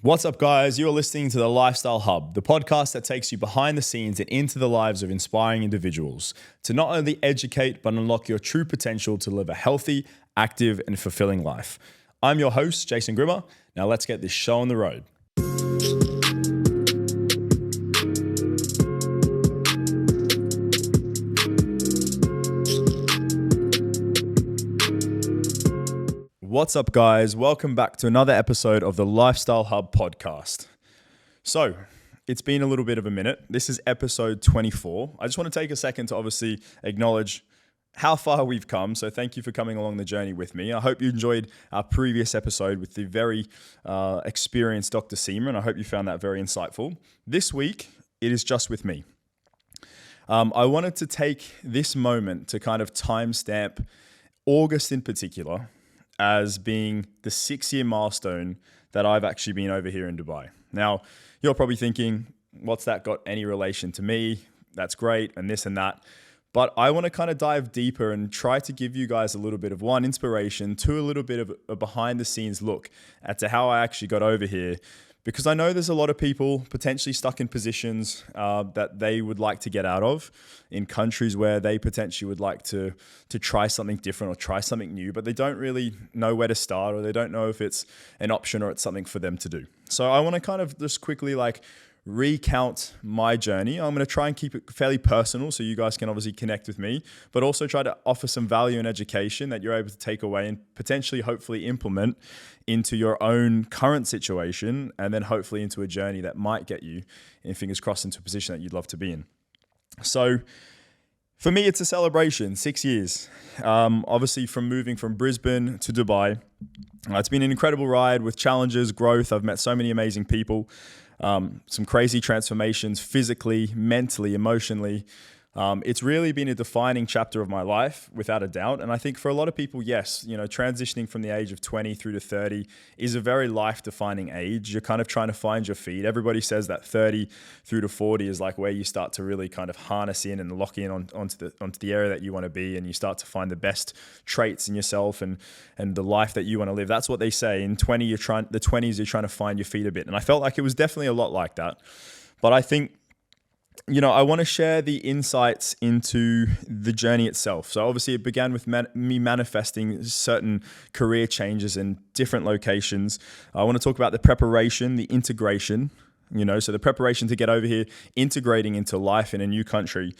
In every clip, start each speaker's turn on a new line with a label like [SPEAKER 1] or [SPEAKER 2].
[SPEAKER 1] What's up, guys? You're listening to the Lifestyle Hub, the podcast that takes you behind the scenes and into the lives of inspiring individuals to not only educate, but unlock your true potential to live a healthy, active, and fulfilling life. I'm your host, Jason Grima. Now let's get this show on the road. What's up, guys? Welcome back to another episode of the Lifestyle Hub podcast. So, it's been a little bit of a minute. This is episode 24. I just want to take a second to obviously acknowledge how far we've come. So thank you for coming along the journey with me. I hope you enjoyed our previous episode with the very experienced Dr. Seaman. I hope you found that very insightful. This week, it is just with me. I wanted to take this moment to kind of timestamp August in particular as being the 6-year milestone that I've actually been over here in Dubai. Now, you're probably thinking, what's that got any relation to me? That's great, and this and that. But I want to kind of dive deeper and try to give you guys a little bit of one, inspiration, two, a little bit of a behind the scenes look at to how I actually got over here. Because I know there's a lot of people potentially stuck in positions that they would like to get out of in countries where they potentially would like to try something different or try something new, but they don't really know where to start, or they don't know if it's an option or it's something for them to do. So I want to kind of just quickly recount my journey. I'm going to try and keep it fairly personal so you guys can obviously connect with me, but also try to offer some value and education that you're able to take away and potentially, hopefully implement into your own current situation, and then hopefully into a journey that might get you, and fingers crossed, into a position that you'd love to be in. So for me, it's a celebration, 6 years. Obviously from moving from Brisbane to Dubai. It's been an incredible ride with challenges, growth. I've met so many amazing people. Some crazy transformations physically, mentally, emotionally. It's really been a defining chapter of my life, without a doubt. And I think for a lot of people, yes, transitioning from the age of 20 through to 30 is a very life-defining age. You're kind of trying to find your feet. Everybody says that 30 through to 40 is like where you start to really kind of harness in and lock in onto the area that you want to be, and you start to find the best traits in yourself and the life that you want to live. That's what they say. In the 20s, you're trying to find your feet a bit. And I felt like it was definitely a lot like that. But I think I want to share the insights into the journey itself. So obviously it began with me manifesting certain career changes in different locations. I want to talk about the preparation, the integration, so the preparation to get over here, integrating into life in a new country,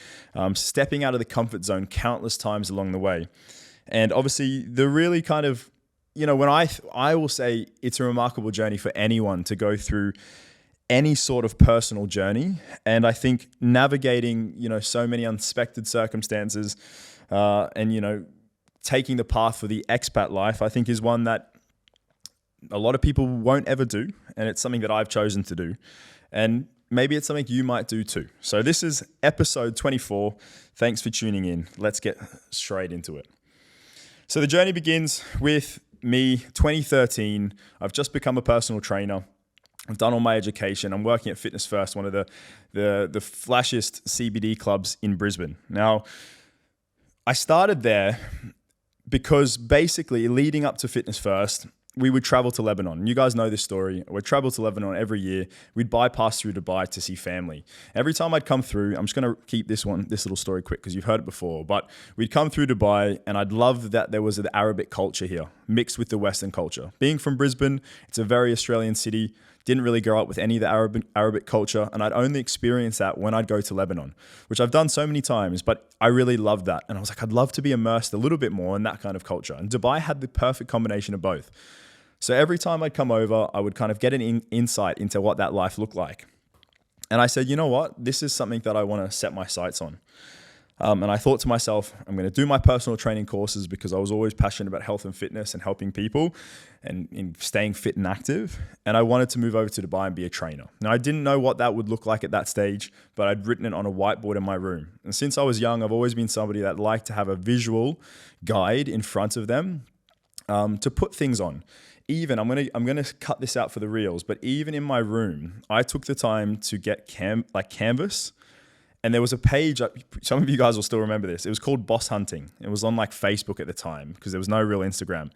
[SPEAKER 1] stepping out of the comfort zone countless times along the way. And obviously the really kind of, when I will say it's a remarkable journey for anyone to go through any sort of personal journey. And I think navigating, so many unexpected circumstances and, taking the path for the expat life, I think is one that a lot of people won't ever do. And it's something that I've chosen to do. And maybe it's something you might do too. So this is episode 24. Thanks for tuning in. Let's get straight into it. So the journey begins with me, 2013. I've just become a personal trainer. I've done all my education. I'm working at Fitness First, one of the flashiest CBD clubs in Brisbane. Now, I started there because basically leading up to Fitness First, we would travel to Lebanon. You guys know this story. We'd travel to Lebanon every year. We'd bypass through Dubai to see family. Every time I'd come through, I'm just going to keep this little story quick because you've heard it before, but we'd come through Dubai and I'd love that there was an Arabic culture here mixed with the Western culture. Being from Brisbane, it's a very Australian city. Didn't really grow up with any of the Arabic culture, and I'd only experience that when I'd go to Lebanon, which I've done so many times, but I really loved that. And I was like, I'd love to be immersed a little bit more in that kind of culture. And Dubai had the perfect combination of both. So every time I'd come over, I would kind of get an insight into what that life looked like. And I said, you know what? This is something that I want to set my sights on. And I thought to myself, I'm going to do my personal training courses because I was always passionate about health and fitness and helping people and in staying fit and active. And I wanted to move over to Dubai and be a trainer. Now, I didn't know what that would look like at that stage, but I'd written it on a whiteboard in my room. And since I was young, I've always been somebody that liked to have a visual guide in front of them to put things on. Even, I'm gonna cut this out for the reels, but even in my room, I took the time to get canvas. And there was a page, some of you guys will still remember this. It was called Boss Hunting. It was on Facebook at the time because there was no real Instagram.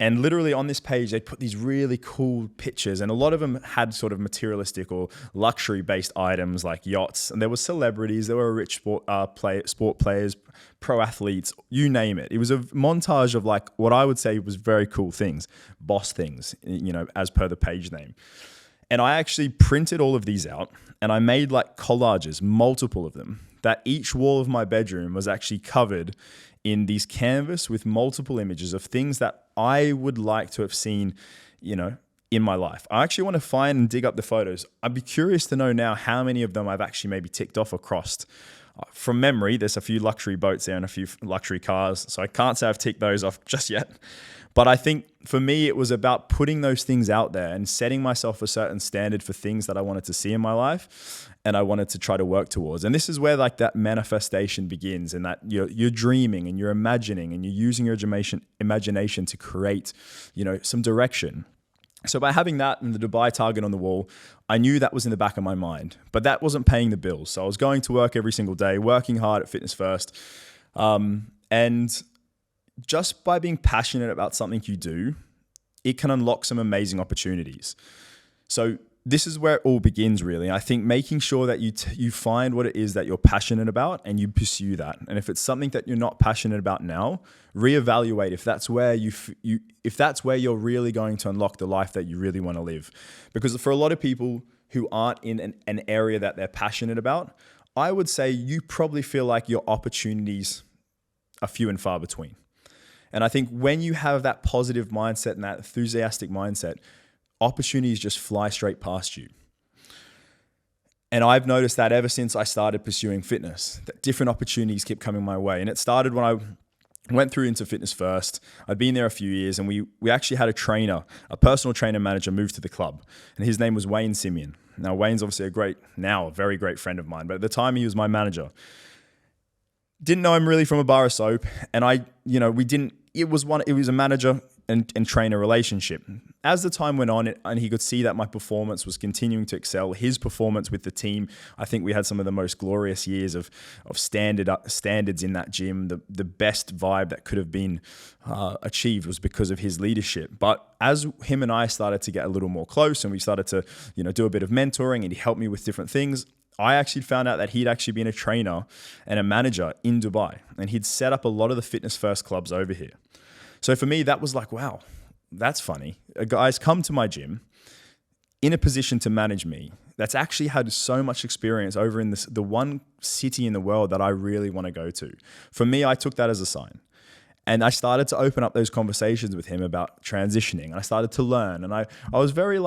[SPEAKER 1] And literally on this page, they put these really cool pictures, and a lot of them had sort of materialistic or luxury-based items like yachts. And there were celebrities, there were rich sport players, pro athletes, you name it. It was a montage of like what I would say was very cool things, boss things, as per the page name. And I actually printed all of these out, and I made like collages, multiple of them, that each wall of my bedroom was actually covered in these canvas with multiple images of things that I would like to have seen, in my life. I actually want to find and dig up the photos. I'd be curious to know now how many of them I've actually maybe ticked off or crossed. From memory, there's a few luxury boats there and a few luxury cars, so I can't say I've ticked those off just yet. But I think for me, it was about putting those things out there and setting myself a certain standard for things that I wanted to see in my life and I wanted to try to work towards. And this is where like that manifestation begins, and that you're dreaming and you're imagining and you're using your imagination to create, some direction. So by having that and the Dubai target on the wall, I knew that was in the back of my mind, but that wasn't paying the bills. So I was going to work every single day, working hard at Fitness First. And just by being passionate about something you do, it can unlock some amazing opportunities. So this is where it all begins, really. I think making sure that you find what it is that you're passionate about and you pursue that. And if it's something that you're not passionate about now, reevaluate if that's where if that's where you're really going to unlock the life that you really want to live. Because for a lot of people who aren't in an area that they're passionate about, I would say you probably feel like your opportunities are few and far between. And I think when you have that positive mindset and that enthusiastic mindset, opportunities just fly straight past you. And I've noticed that ever since I started pursuing fitness, that different opportunities keep coming my way. And it started when I went through into Fitness First. I'd been there a few years, and we actually had a personal trainer manager move to the club. And his name was Wayne Simeon. Now, Wayne's obviously a very great friend of mine, but at the time he was my manager. Didn't know him really from a bar of soap. And it was a manager and trainer relationship. As the time went on and he could see that my performance was continuing to excel, his performance with the team, I think we had some of the most glorious years of standards in that gym. The best vibe that could have been achieved was because of his leadership. But as him and I started to get a little more close and we started to do a bit of mentoring, and he helped me with different things, I actually found out that he'd actually been a trainer and a manager in Dubai, and he'd set up a lot of the Fitness First clubs over here. So for me, that was like, wow, that's funny. A guy's come to my gym in a position to manage me that's actually had so much experience over in the one city in the world that I really want to go to. For me, I took that as a sign. And I started to open up those conversations with him about transitioning. And I started to learn. And I was very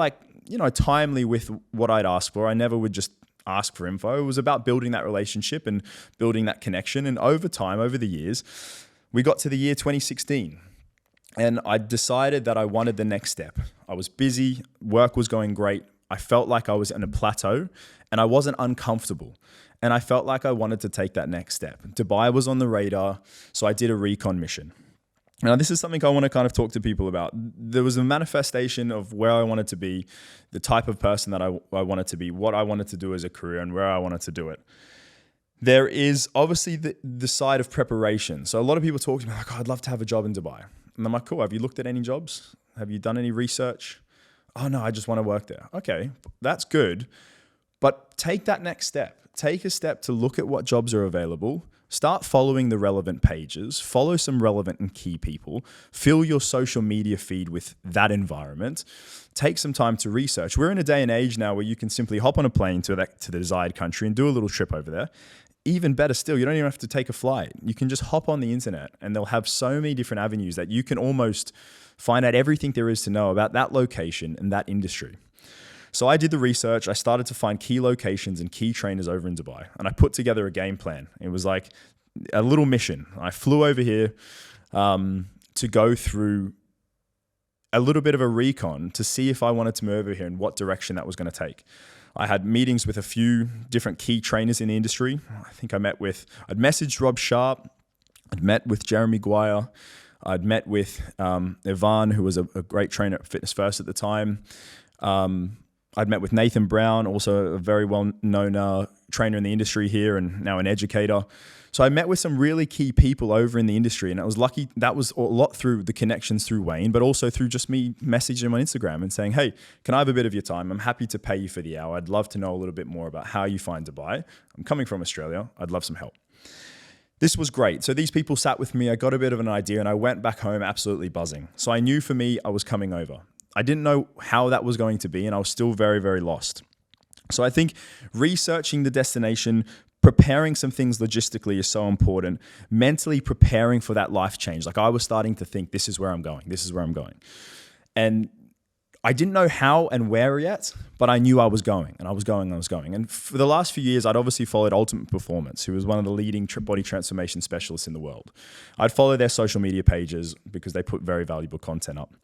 [SPEAKER 1] timely with what I'd ask for. I never would just ask for info. It was about building that relationship and building that connection. And over time, over the years, we got to the year 2016. And I decided that I wanted the next step. I was busy, work was going great. I felt like I was in a plateau and I wasn't uncomfortable. And I felt like I wanted to take that next step. Dubai was on the radar, so I did a recon mission. Now, this is something I want to kind of talk to people about. There was a manifestation of where I wanted to be, the type of person that I wanted to be, what I wanted to do as a career, and where I wanted to do it. There is obviously the side of preparation. So a lot of people talk to me like, oh, I'd love to have a job in Dubai. And I'm like, cool, have you looked at any jobs? Have you done any research? Oh no, I just want to work there. Okay, that's good. But take that next step. Take a step to look at what jobs are available. Start following the relevant pages. Follow some relevant and key people. Fill your social media feed with that environment. Take some time to research. We're in a day and age now where you can simply hop on a plane to the desired country and do a little trip over there. Even better still, you don't even have to take a flight. You can just hop on the internet and they'll have so many different avenues that you can almost find out everything there is to know about that location and that industry. So I did the research. I started to find key locations and key trainers over in Dubai. And I put together a game plan. It was like a little mission. I flew over here to go through a little bit of a recon to see if I wanted to move over here and what direction that was going to take. I had meetings with a few different key trainers in the industry. I think I'd messaged Rob Sharp. I'd met with Jeremy Guire. I'd met with Ivan, who was a great trainer at Fitness First at the time. I'd met with Nathan Brown, also a very well-known trainer in the industry here and now an educator. So I met with some really key people over in the industry, and I was lucky. That was a lot through the connections through Wayne, but also through just me messaging him on Instagram and saying, hey, can I have a bit of your time? I'm happy to pay you for the hour. I'd love to know a little bit more about how you find Dubai. I'm coming from Australia. I'd love some help. This was great. So these people sat with me. I got a bit of an idea, and I went back home absolutely buzzing. So I knew for me, I was coming over. I didn't know how that was going to be, and I was still very, very lost. So I think researching the destination, preparing some things logistically is so important. Mentally preparing for that life change. Like I was starting to think, this is where I'm going. This is where I'm going. And I didn't know how and where yet, but I knew I was going, and I was going. And for the last few years, I'd obviously followed Ultimate Performance, who was one of the leading body transformation specialists in the world. I'd follow their social media pages because they put very valuable content up.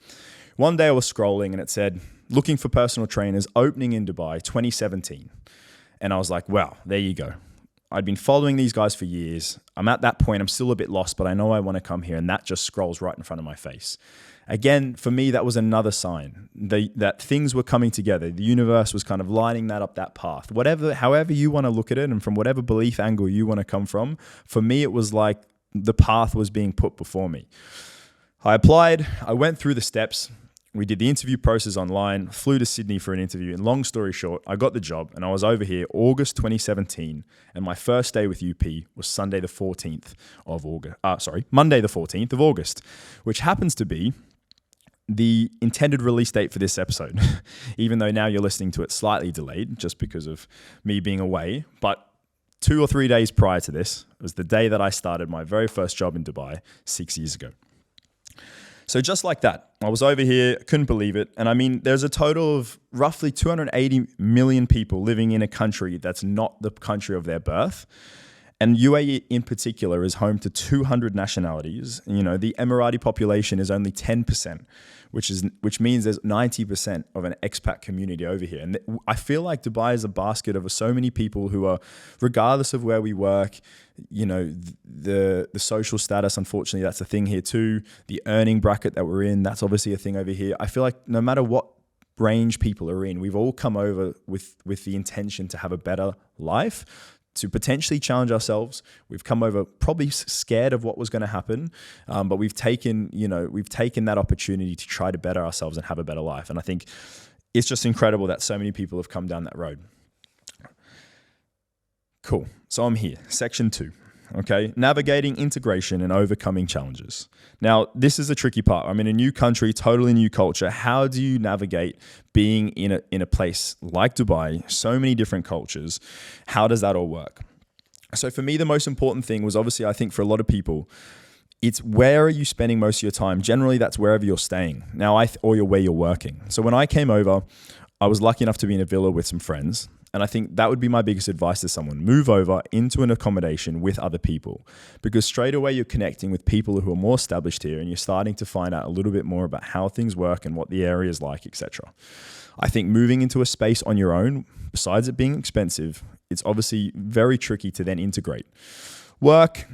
[SPEAKER 1] One day I was scrolling and it said, looking for personal trainers, opening in Dubai, 2017. And I was like, wow, there you go. I'd been following these guys for years. I'm at that point, I'm still a bit lost, but I know I want to come here. And that just scrolls right in front of my face. Again, for me, that was another sign that things were coming together. The universe was kind of lining that up, that path. However you want to look at it, and from whatever belief angle you want to come from, for me, it was like the path was being put before me. I applied, I went through the steps. We did the interview process online, flew to Sydney for an interview. And long story short, I got the job and I was over here August 2017. And my first day with UP was Monday the 14th of August, which happens to be the intended release date for this episode, even though now you're listening to it slightly delayed just because of me being away. But 2 or 3 days prior to this was the day that I started my very first job in Dubai 6 years ago. So just like that, I was over here, couldn't believe it. And I mean, there's a total of roughly 280 million people living in a country that's not the country of their birth. And UAE in particular is home to 200 nationalities. You know, the Emirati population is only 10%, which means there's 90% of an expat community over here. And I feel like Dubai is a basket of so many people who are, regardless of where we work, you know, the social status, unfortunately, that's a thing here too. The earning bracket that we're in, that's obviously a thing over here. I feel like no matter what range people are in, we've all come over with the intention to have a better life, to potentially challenge ourselves. We've come over probably scared of what was going to happen, but we've taken that opportunity to try to better ourselves and have a better life. And I think it's just incredible that so many people have come down that road. Cool. So I'm here, section 2. Okay, navigating integration and overcoming challenges. Now, this is a tricky part. I'm in a new country, totally new culture. How do you navigate being in a place like Dubai, so many different cultures? How does that all work? So for me, the most important thing was obviously, I think for a lot of people, it's where are you spending most of your time? Generally, that's wherever you're staying now, or where you're working. So when I came over, I was lucky enough to be in a villa with some friends. And I think that would be my biggest advice to someone. Move over into an accommodation with other people, because straight away you're connecting with people who are more established here and you're starting to find out a little bit more about how things work and what the area is like, etc. I think moving into a space on your own, besides it being expensive, it's obviously very tricky to then integrate. Work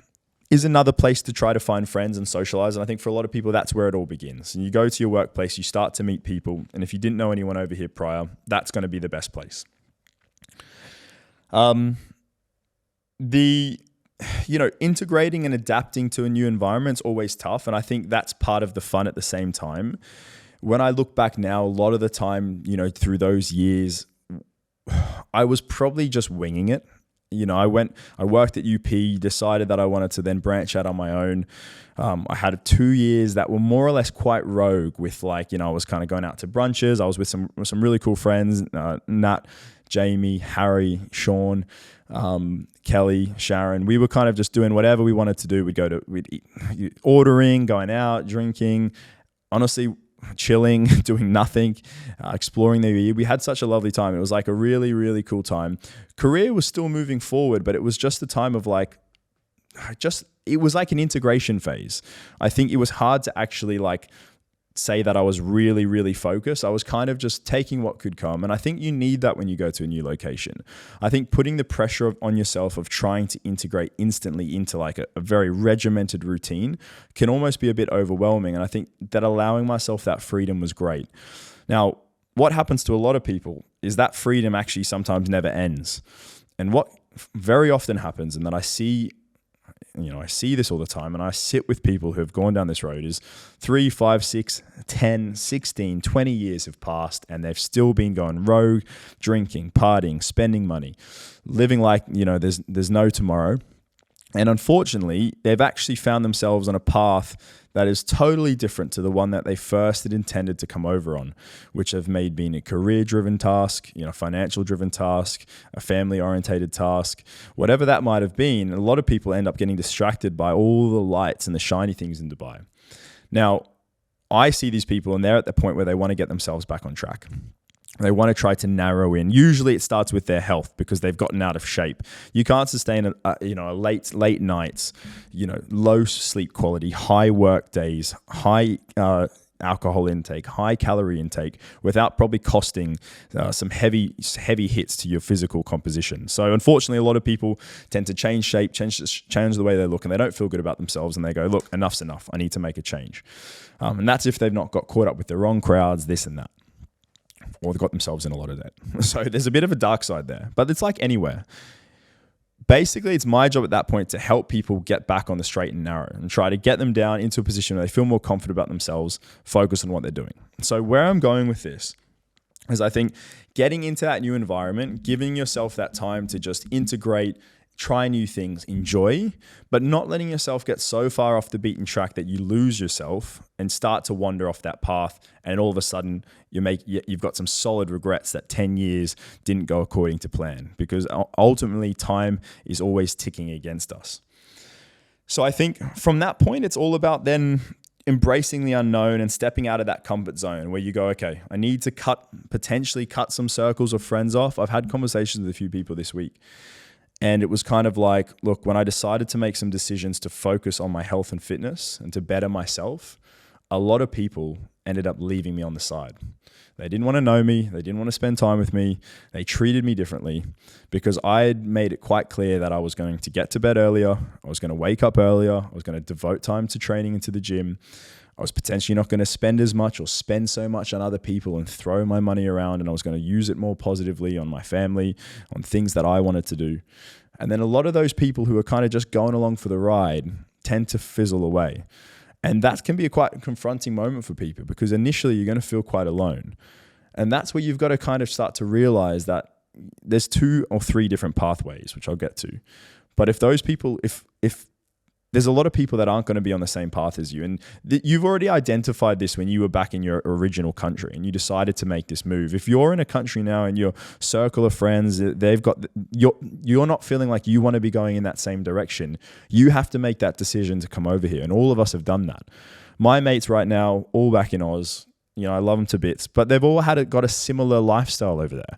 [SPEAKER 1] is another place to try to find friends and socialize. And I think for a lot of people, that's where it all begins. And you go to your workplace, you start to meet people. And if you didn't know anyone over here prior, that's going to be the best place. Integrating and adapting to a new environment is always tough. And I think that's part of the fun at the same time. When I look back now, a lot of the time, through those years, I was probably just winging it. I worked at UP, decided that I wanted to then branch out on my own. I had 2 years that were more or less quite rogue with I was kind of going out to brunches. I was with some really cool friends, Nat, Jamie, Harry, Sean, Kelly, Sharon. We were kind of just doing whatever we wanted to do. We'd eat, ordering, going out, drinking, honestly, chilling, doing nothing, exploring the year. We had such a lovely time. It was like a really, really cool time. Career was still moving forward, but it was just a time of it was like an integration phase. I think it was hard to actually say that I was really, really focused. I was kind of just taking what could come. And I think you need that when you go to a new location. I think putting the pressure on yourself of trying to integrate instantly into a very regimented routine can almost be a bit overwhelming. And I think that allowing myself that freedom was great. Now, what happens to a lot of people is that freedom actually sometimes never ends. And what very often happens, and that I see this all the time, and I sit with people who have gone down this road, is 3, 5, 6, 10, 16, 20 years have passed and they've still been going rogue, drinking, partying, spending money, living like, there's no tomorrow. And unfortunately, they've actually found themselves on a path that is totally different to the one that they first had intended to come over on, which have made being a career-driven task, financial-driven task, a family-orientated task, whatever that might have been. A lot of people end up getting distracted by all the lights and the shiny things in Dubai. Now, I see these people and they're at the point where they want to get themselves back on track. They want to try to narrow in. Usually it starts with their health because they've gotten out of shape. You can't sustain a late nights, low sleep quality, high work days, high alcohol intake, high calorie intake without probably costing some heavy hits to your physical composition. So unfortunately, a lot of people tend to change shape, change the way they look, and they don't feel good about themselves, and they go, look, enough's enough. I need to make a change. And that's if they've not got caught up with the wrong crowds, this and that, or they got themselves in a lot of debt. So there's a bit of a dark side there, but it's like anywhere. Basically, it's my job at that point to help people get back on the straight and narrow and try to get them down into a position where they feel more confident about themselves, focus on what they're doing. So where I'm going with this is, I think getting into that new environment, giving yourself that time to just integrate, try new things, enjoy, but not letting yourself get so far off the beaten track that you lose yourself and start to wander off that path. And all of a sudden you've got some solid regrets that 10 years didn't go according to plan, because ultimately time is always ticking against us. So I think from that point, it's all about then embracing the unknown and stepping out of that comfort zone where you go, okay, I need to potentially cut some circles of friends off. I've had conversations with a few people this week, and it was kind of like, look, when I decided to make some decisions to focus on my health and fitness and to better myself, a lot of people ended up leaving me on the side. They didn't want to know me. They didn't want to spend time with me. They treated me differently because I had made it quite clear that I was going to get to bed earlier. I was going to wake up earlier. I was going to devote time to training and to the gym. I was potentially not going to spend as much or spend so much on other people and throw my money around, and I was going to use it more positively on my family, on things that I wanted to do. And then a lot of those people who are kind of just going along for the ride tend to fizzle away. And that can be a quite confronting moment for people, because initially you're going to feel quite alone. And that's where you've got to kind of start to realize that there's 2 or 3 different pathways, which I'll get to. But if those people, if there's a lot of people that aren't going to be on the same path as you. And you've already identified this when you were back in your original country and you decided to make this move. If you're in a country now and your circle of friends, you're not feeling like you want to be going in that same direction, you have to make that decision to come over here. And all of us have done that. My mates right now, all back in Oz, I love them to bits, but they've all got a similar lifestyle over there.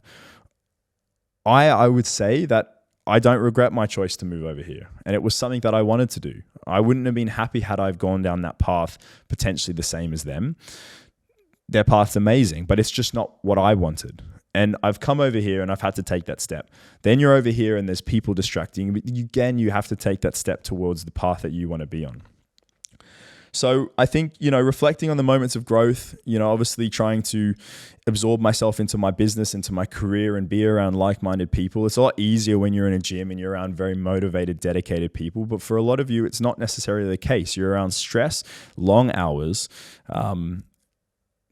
[SPEAKER 1] I would say that I don't regret my choice to move over here. And it was something that I wanted to do. I wouldn't have been happy had I gone down that path, potentially the same as them. Their path's amazing, but it's just not what I wanted. And I've come over here and I've had to take that step. Then you're over here and there's people distracting. But again, you have to take that step towards the path that you want to be on. So I think, reflecting on the moments of growth, obviously trying to absorb myself into my business, into my career, and be around like-minded people. It's a lot easier when you're in a gym and you're around very motivated, dedicated people. But for a lot of you, it's not necessarily the case. You're around stress, long hours,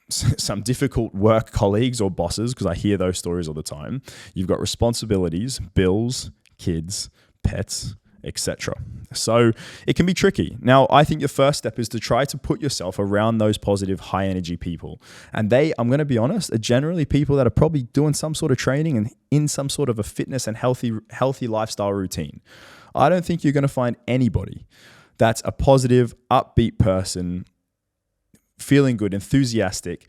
[SPEAKER 1] some difficult work colleagues or bosses, because I hear those stories all the time. You've got responsibilities, bills, kids, pets, etc. So it can be tricky. Now, I think your first step is to try to put yourself around those positive, high energy people. And I'm going to be honest, are generally people that are probably doing some sort of training and in some sort of a fitness and healthy lifestyle routine. I don't think you're going to find anybody that's a positive, upbeat person, feeling good, enthusiastic,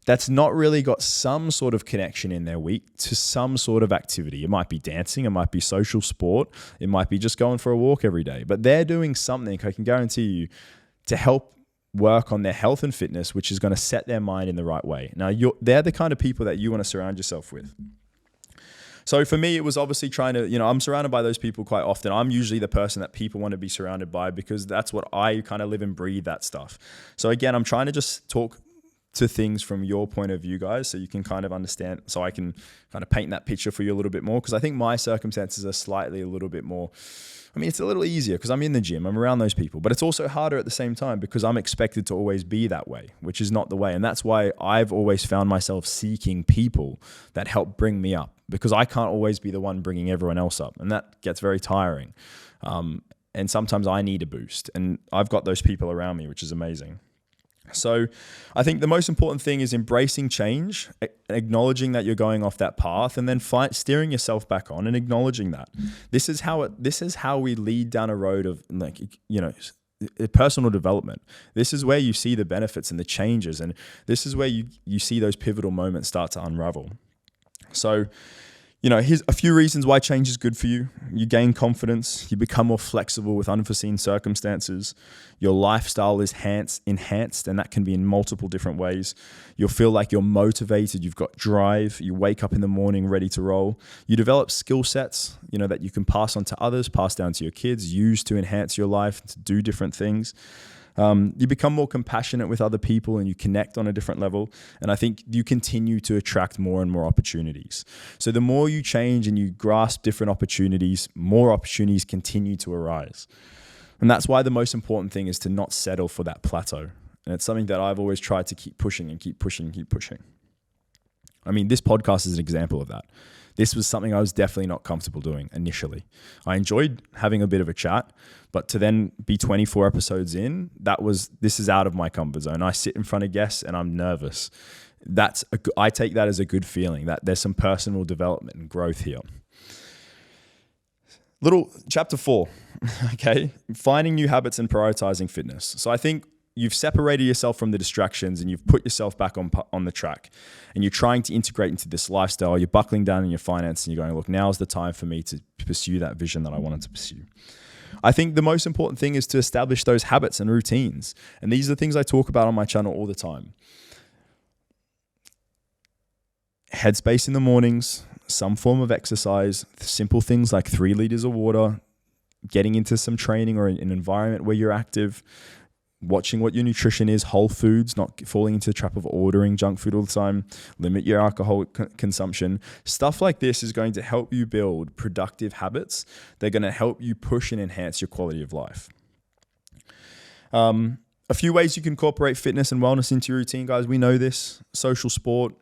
[SPEAKER 1] that's not really got some sort of connection in their week to some sort of activity. It might be dancing, it might be social sport, it might be just going for a walk every day, but they're doing something, I can guarantee you, to help work on their health and fitness, which is going to set their mind in the right way. Now, they're the kind of people that you want to surround yourself with. So for me, it was obviously trying to, I'm surrounded by those people quite often. I'm usually the person that people want to be surrounded by because that's what I kind of live and breathe, that stuff. So again, I'm trying to just talk to things from your point of view, guys, so you can kind of understand, so I can kind of paint that picture for you a little bit more, because I think my circumstances are slightly a little bit more, I mean, it's a little easier because I'm in the gym, I'm around those people, but it's also harder at the same time because I'm expected to always be that way, which is not the way. And that's why I've always found myself seeking people that help bring me up, because I can't always be the one bringing everyone else up. And that gets very tiring. And sometimes I need a boost, and I've got those people around me, which is amazing. So I think the most important thing is embracing change, acknowledging that you're going off that path, and then steering yourself back on and acknowledging that. This is how we lead down a road of, like, you know, personal development. This is where you see the benefits and the changes, and this is where you see those pivotal moments start to unravel. So, you know, here's a few reasons why change is good for you. You gain confidence. You become more flexible with unforeseen circumstances. Your lifestyle is enhanced, and that can be in multiple different ways. You'll feel like you're motivated. You've got drive. You wake up in the morning ready to roll. You develop skill sets, you know, that you can pass on to others, pass down to your kids, use to enhance your life, to do different things. You become more compassionate with other people, and you connect on a different level. And I think you continue to attract more and more opportunities. So the more you change and you grasp different opportunities, more opportunities continue to arise. And that's why the most important thing is to not settle for that plateau. And it's something that I've always tried to keep pushing and keep pushing and keep pushing. I mean, this podcast is an example of that. This was something I was definitely not comfortable doing initially. I enjoyed having a bit of a chat, but to then be 24 episodes in, this is out of my comfort zone. I sit in front of guests and I'm nervous. I take that as a good feeling, that there's some personal development and growth here. Little chapter 4, okay? Finding new habits and prioritizing fitness. So I think you've separated yourself from the distractions and you've put yourself back on the track, and you're trying to integrate into this lifestyle. You're buckling down in your finance and you're going, look, now's the time for me to pursue that vision that I wanted to pursue. I think the most important thing is to establish those habits and routines. And these are the things I talk about on my channel all the time. Headspace in the mornings, some form of exercise, simple things like 3 liters of water, getting into some training or an environment where you're active, watching what your nutrition is, whole foods, not falling into the trap of ordering junk food all the time, limit your alcohol consumption. Stuff like this is going to help you build productive habits. They're going to help you push and enhance your quality of life. A few ways you can incorporate fitness and wellness into your routine, guys. We know this. Social sport,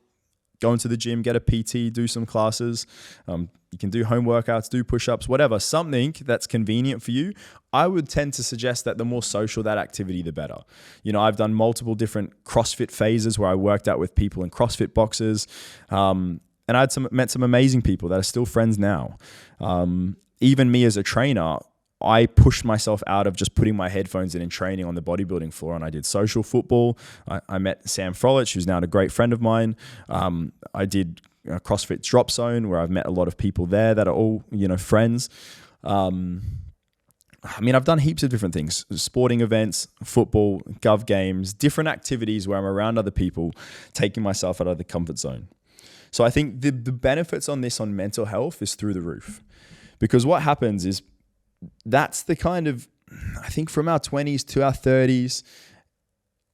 [SPEAKER 1] go into the gym, get a PT, do some classes. You can do home workouts, do push-ups, whatever, something that's convenient for you. I would tend to suggest that the more social that activity, the better. You know, I've done multiple different CrossFit phases where I worked out with people in CrossFit boxes. And I met some amazing people that are still friends now. Even me as a trainer, I pushed myself out of just putting my headphones in and training on the bodybuilding floor, and I did social football. I met Sam Frolich, who's now a great friend of mine. I did a CrossFit Drop Zone, where I've met a lot of people there that are all, you know, friends. I mean, I've done heaps of different things, sporting events, football, gov games, different activities where I'm around other people, taking myself out of the comfort zone. So I think the benefits on this on mental health is through the roof, because what happens is that's the kind of, I think from our 20s to our 30s,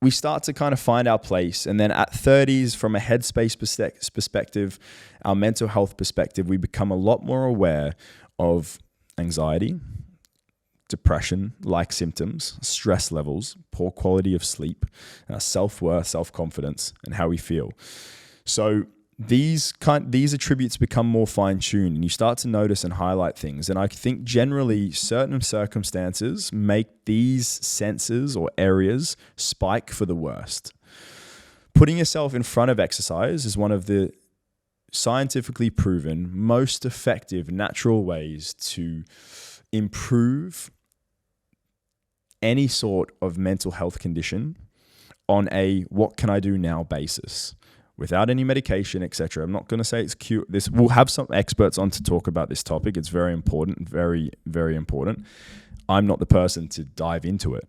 [SPEAKER 1] we start to kind of find our place. And then at 30s, from a headspace perspective, our mental health perspective, we become a lot more aware of anxiety, depression-like symptoms, stress levels, poor quality of sleep, self-worth, self-confidence, and how we feel. So these attributes become more fine-tuned, and you start to notice and highlight things. And I think generally certain circumstances make these senses or areas spike for the worst. Putting yourself in front of exercise is one of the scientifically proven, most effective natural ways to improve any sort of mental health condition on a what can I do now basis, without any medication, etc. I'm not going to say it's cute. We'll have some experts on to talk about this topic. It's very important, very, very important. I'm not the person to dive into it,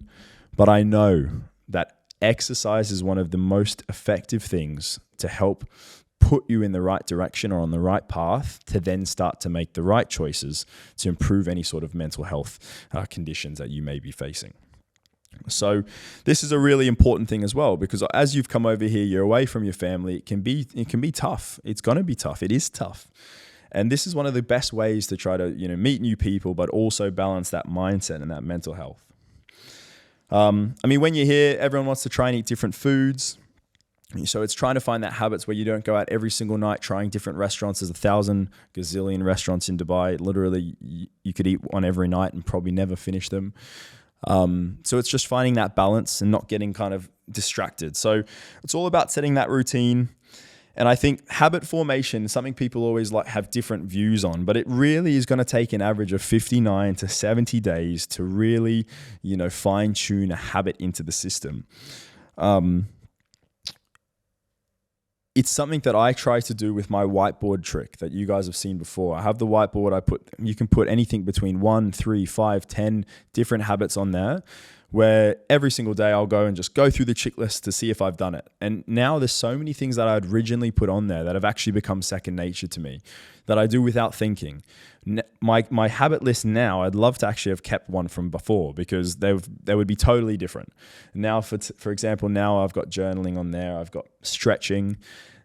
[SPEAKER 1] but I know that exercise is one of the most effective things to help put you in the right direction or on the right path to then start to make the right choices to improve any sort of mental health conditions that you may be facing. So this is a really important thing as well, because as you've come over here, you're away from your family. It can be tough. It's going to be tough. It is tough. And this is one of the best ways to try to, meet new people, but also balance that mindset and that mental health. When you're here, everyone wants to try and eat different foods. So it's trying to find that habits where you don't go out every single night trying different restaurants. There's 1,000 gazillion restaurants in Dubai. Literally, you could eat one every night and probably never finish them. So it's just finding that balance and not getting kind of distracted. So it's all about setting that routine. And I think habit formation is something people always have different views on, but it really is going to take an average of 59 to 70 days to really, fine tune a habit into the system. It's something that I try to do with my whiteboard trick that you guys have seen before. I have the whiteboard. You can put anything between 1, 3, 5, 10 different habits on there, where every single day I'll go and just go through the checklist to see if I've done it. And now there's so many things that I'd originally put on there that have actually become second nature to me, that I do without thinking. My habit list now, I'd love to actually have kept one from before, because they would be totally different. Now, for example, now I've got journaling on there. I've got stretching.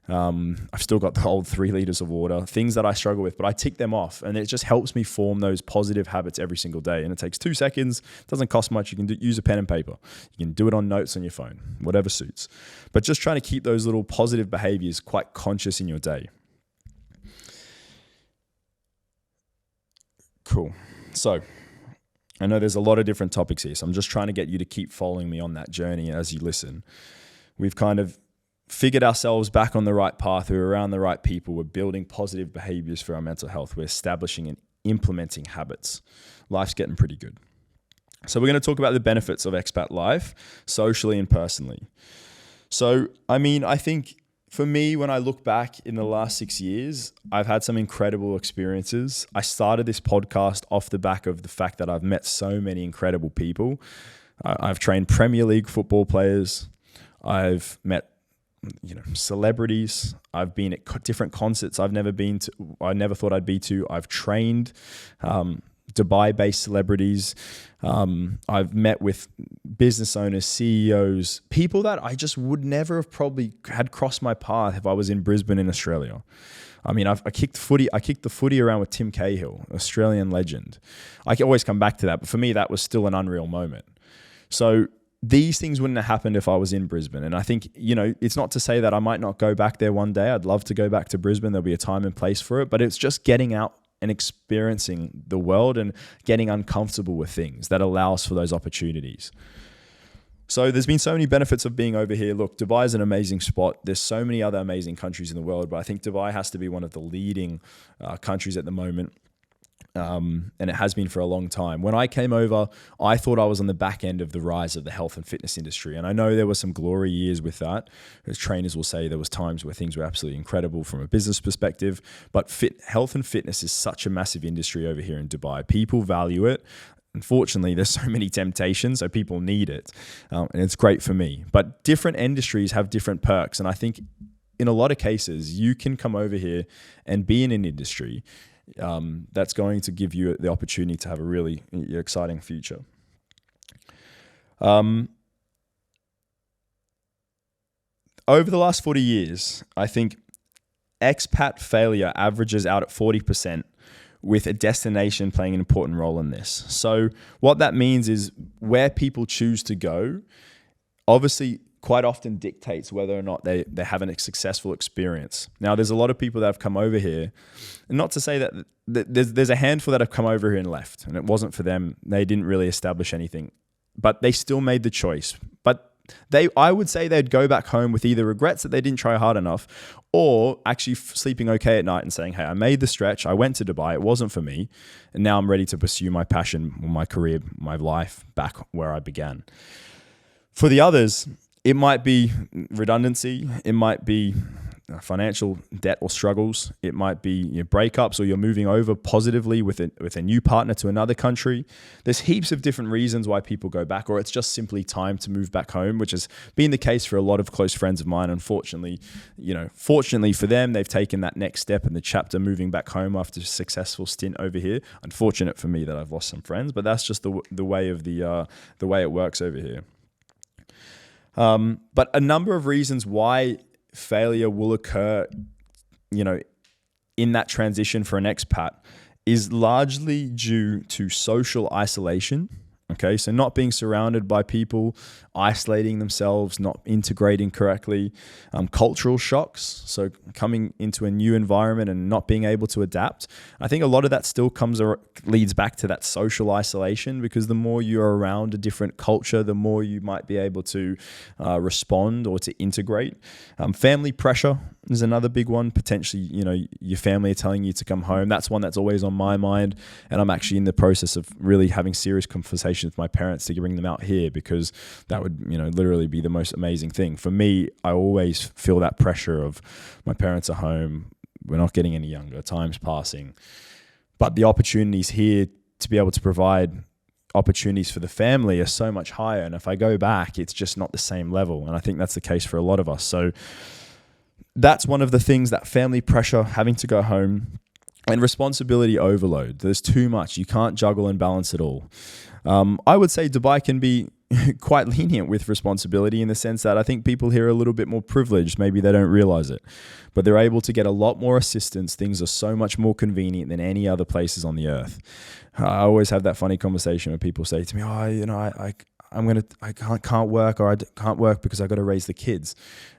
[SPEAKER 1] I've still got the old 3 liters of water, things that I struggle with, but I tick them off, and it just helps me form those positive habits every single day. And it takes 2 seconds. It doesn't cost much. You can use a pen and paper. You can do it on notes on your phone, whatever suits. But just trying to keep those little positive behaviors quite conscious in your day. Cool. So I know there's a lot of different topics here, so I'm just trying to get you to keep following me on that journey as you listen. We've kind of figured ourselves back on the right path. We're around the right people. We're building positive behaviors for our mental health. We're establishing and implementing habits. Life's getting pretty good. So we're going to talk about the benefits of expat life, socially and personally. So, I think for me, when I look back in the last 6 years, I've had some incredible experiences. I started this podcast off the back of the fact that I've met so many incredible people. I've trained Premier League football players. I've met celebrities. I've been at different concerts I never thought I'd be to. I've trained Dubai-based celebrities. I've met with business owners, CEOs, people that I just would never have probably had crossed my path if I was in Brisbane in Australia. I kicked the footy around with Tim Cahill, Australian legend. I can always come back to that, but for me, that was still an unreal moment. So these things wouldn't have happened if I was in Brisbane. And I think, it's not to say that I might not go back there one day. I'd love to go back to Brisbane. There'll be a time and place for it, but it's just getting out and experiencing the world and getting uncomfortable with things that allows for those opportunities. So there's been so many benefits of being over here. Look, Dubai is an amazing spot. There's so many other amazing countries in the world, but I think Dubai has to be one of the leading countries at the moment. And it has been for a long time. When I came over, I thought I was on the back end of the rise of the health and fitness industry. And I know there were some glory years with that. As trainers will say, there was times where things were absolutely incredible from a business perspective. But health and fitness is such a massive industry over here in Dubai. People value it. Unfortunately, there's so many temptations, so people need it. And it's great for me. But different industries have different perks. And I think in a lot of cases, you can come over here and be in an industry that's going to give you the opportunity to have a really exciting future. Over the last 40 years, I think expat failure averages out at 40%, with a destination playing an important role in this. So what that means is where people choose to go, obviously quite often dictates whether or not they have a successful experience. Now, there's a lot of people that have come over here, and not to say that there's a handful that have come over here and left, and it wasn't for them. They didn't really establish anything, but they still made the choice. But I would say they'd go back home with either regrets that they didn't try hard enough, or actually sleeping okay at night and saying, hey, I made the stretch, I went to Dubai, it wasn't for me, and now I'm ready to pursue my passion, my career, my life back where I began. For the others, it might be redundancy. It might be financial debt or struggles. It might be your breakups, or you're moving over positively with a new partner to another country. There's heaps of different reasons why people go back, or it's just simply time to move back home, which has been the case for a lot of close friends of mine. Unfortunately, fortunately for them, they've taken that next step in the chapter, moving back home after a successful stint over here. Unfortunate for me that I've lost some friends, but that's just the way of the way it works over here. But a number of reasons why failure will occur, in that transition for an expat is largely due to social isolation. Okay, so not being surrounded by people, isolating themselves, not integrating correctly, cultural shocks, so coming into a new environment and not being able to adapt. I think a lot of that still leads back to that social isolation, because the more you're around a different culture, the more you might be able to respond or to integrate. Family pressure is another big one. Potentially, your family are telling you to come home. That's one that's always on my mind, and I'm actually in the process of really having serious conversations with my parents to bring them out here, because that would literally be the most amazing thing. For me, I always feel that pressure of my parents are home, we're not getting any younger, time's passing, but the opportunities here to be able to provide opportunities for the family are so much higher, and if I go back, it's just not the same level, and I think that's the case for a lot of us. So that's one of the things, that family pressure, having to go home, and responsibility overload. There's too much. You can't juggle and balance it all. I would say Dubai can be quite lenient with responsibility, in the sense that I think people here are a little bit more privileged. Maybe they don't realize it, but they're able to get a lot more assistance. Things are so much more convenient than any other places on the earth. I always have that funny conversation where people say to me, I can't work, or I can't work because I got to raise the kids.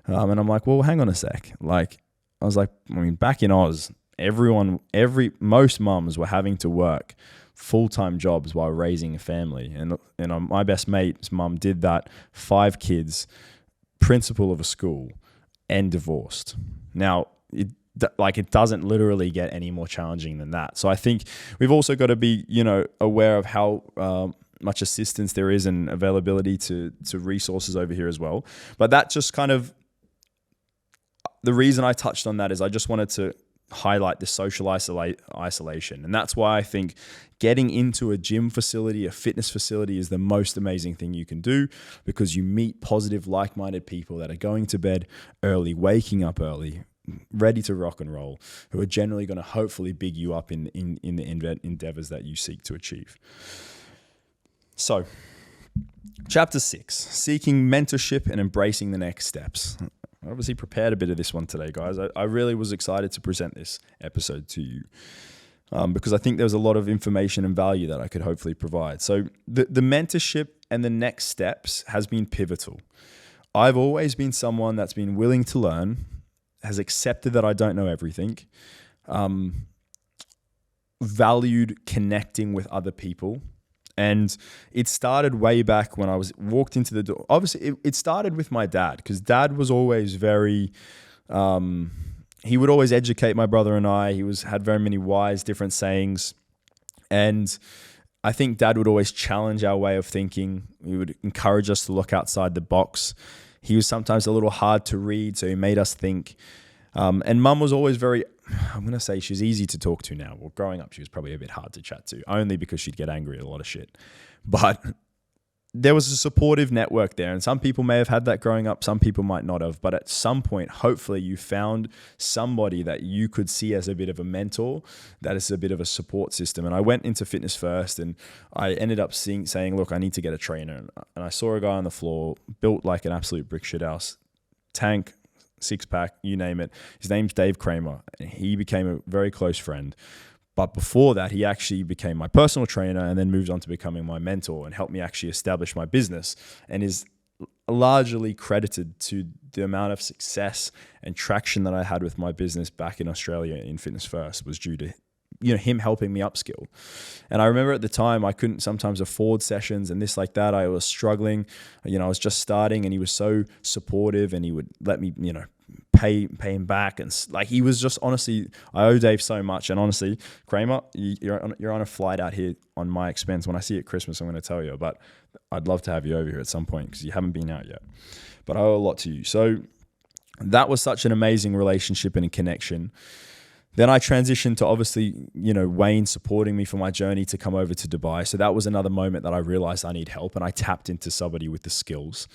[SPEAKER 1] And I'm like, well, hang on a sec. Back in Oz, most mums were having to work full-time jobs while raising a family. And my best mate's mum did that, 5 kids, principal of a school, and divorced. Now, it doesn't literally get any more challenging than that. So I think we've also got to be, aware of how much assistance there is and availability to resources over here as well. But that just kind of, the reason I touched on that is I just wanted to highlight the social isolation. And that's why I think getting into a gym facility, a fitness facility, is the most amazing thing you can do, because you meet positive, like-minded people that are going to bed early, waking up early, ready to rock and roll, who are generally going to hopefully big you up in the endeavors that you seek to achieve. So, Chapter 6, seeking mentorship and embracing the next steps. I obviously prepared a bit of this one today, guys. I really was excited to present this episode to you, because I think there was a lot of information and value that I could hopefully provide. So the mentorship and the next steps has been pivotal. I've always been someone that's been willing to learn, has accepted that I don't know everything, valued connecting with other people. And it started way back when I walked into the door. Obviously, it started with my dad, because dad was always very, he would always educate my brother and I. He had very many wise, different sayings. And I think dad would always challenge our way of thinking. He would encourage us to look outside the box. He was sometimes a little hard to read, so he made us think. And mum was always very, I'm going to say she's easy to talk to now. Well, growing up, she was probably a bit hard to chat to, only because she'd get angry at a lot of shit. But there was a supportive network there. And some people may have had that growing up. Some people might not have. But at some point, hopefully you found somebody that you could see as a bit of a mentor, that is a bit of a support system. And I went into fitness first, and I ended up saying, look, I need to get a trainer. And I saw a guy on the floor, built like an absolute brick shit house, tank, 6-pack, you name it. His name's Dave Kramer, and he became a very close friend. But before that, he actually became my personal trainer, and then moved on to becoming my mentor and helped me actually establish my business, and is largely credited to the amount of success and traction that I had with my business back in Australia in Fitness First was due to him helping me upskill. And I remember at the time I couldn't sometimes afford sessions and this like that. I was struggling. I was just starting, and he was so supportive, and he would let me, pay him back. And he was just, honestly, I owe Dave so much. And honestly, Kramer, you're on a flight out here on my expense. When I see you at Christmas, I'm going to tell you, but I'd love to have you over here at some point, because you haven't been out yet. But I owe a lot to you. So That was such an amazing relationship and a connection. Then I transitioned to obviously, Wayne supporting me for my journey to come over to Dubai. So that was another moment that I realized I need help, and I tapped into somebody with the skills.